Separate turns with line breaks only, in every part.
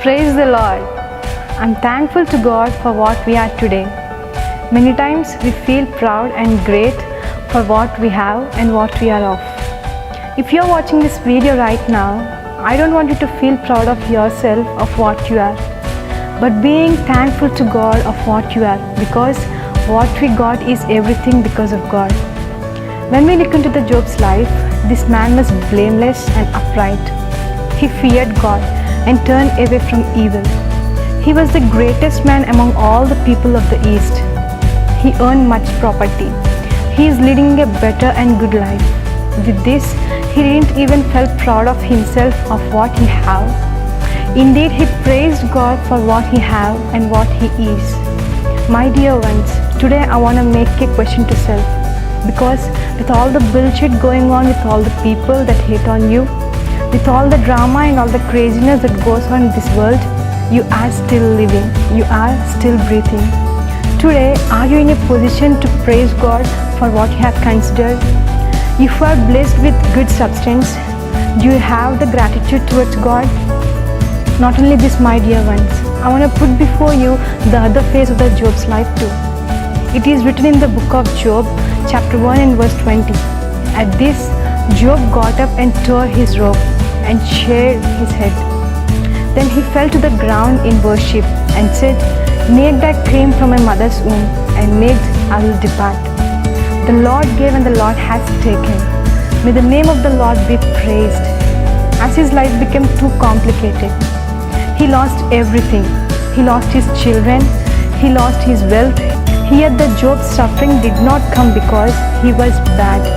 Praise the Lord. I'm thankful to God for what we are today. Many times we feel proud and great for what we have and what we are of. If you're watching this video right now, I don't want you to feel proud of yourself, of what you are, but being thankful to God of what you are, because what we got is everything because of God. When we look into the Job's life, this man was blameless and upright. He feared God and turned away from evil. He was the greatest man among all the people of the East. He earned much property. He is leading a better and good life. With this, he didn't even feel proud of himself of what he have. Indeed, he praised God for what he have and what he is. My dear ones, today I want to make a question to self. Because with all the bullshit going on, with all the people that hate on you, with all the drama and all the craziness that goes on in this world, you are still living, you are still breathing. Today, are you in a position to praise God for what you have considered? If you are blessed with good substance, do you have the gratitude towards God? Not only this, my dear ones, I want to put before you the other phase of the Job's life too. It is written in the book of Job, chapter 1 and verse 20. At this, Job got up and tore his robe and shaved his head. Then he fell to the ground in worship and said, "Naked I came from my mother's womb, and naked I will depart. The Lord gave and the Lord has taken. May the name of the Lord be praised." As his life became too complicated, he lost everything. He lost his children, he lost his wealth. Here the Job's suffering did not come because he was bad,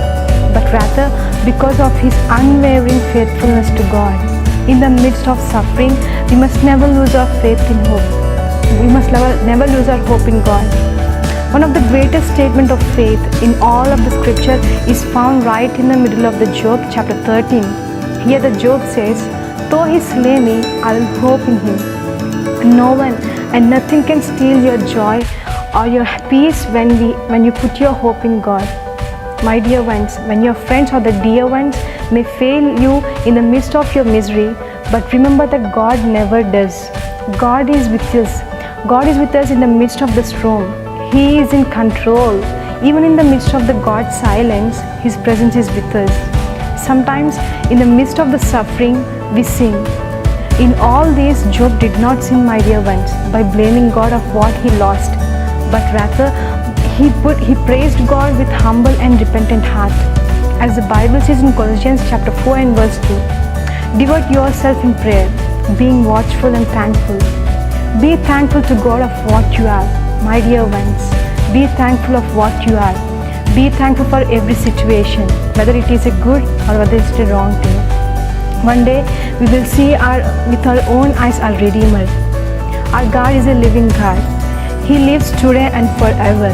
but rather because of his unwavering faithfulness to God. In the midst of suffering, we must never lose our faith in hope. We must never lose our hope in God. One of the greatest statements of faith in all of the scripture is found right in the middle of the Job chapter 13. Here the Job says, "Though he slay me, I will hope in him." No one and nothing can steal your joy or your peace when you put your hope in God. My dear ones, when your friends or the dear ones may fail you in the midst of your misery, but remember that God never does. God is with us. God is with us in the midst of the storm. He is in control. Even in the midst of the God's silence, His presence is with us. Sometimes in the midst of the suffering, we sin. In all this, Job did not sin, my dear ones, by blaming God of what he lost, but rather he praised God with humble and repentant heart. As the Bible says in Colossians chapter 4 and verse 2, "Devote yourself in prayer, being watchful and thankful." Be thankful to God of what you are, my dear ones. Be thankful of what you are. Be thankful for every situation, whether it is a good or whether it is a wrong thing. One day we will see with our own eyes our Redeemer. Our God is a living God. He lives today and forever.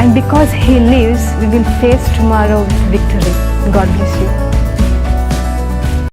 And because He lives, we will face tomorrow with victory. God bless you.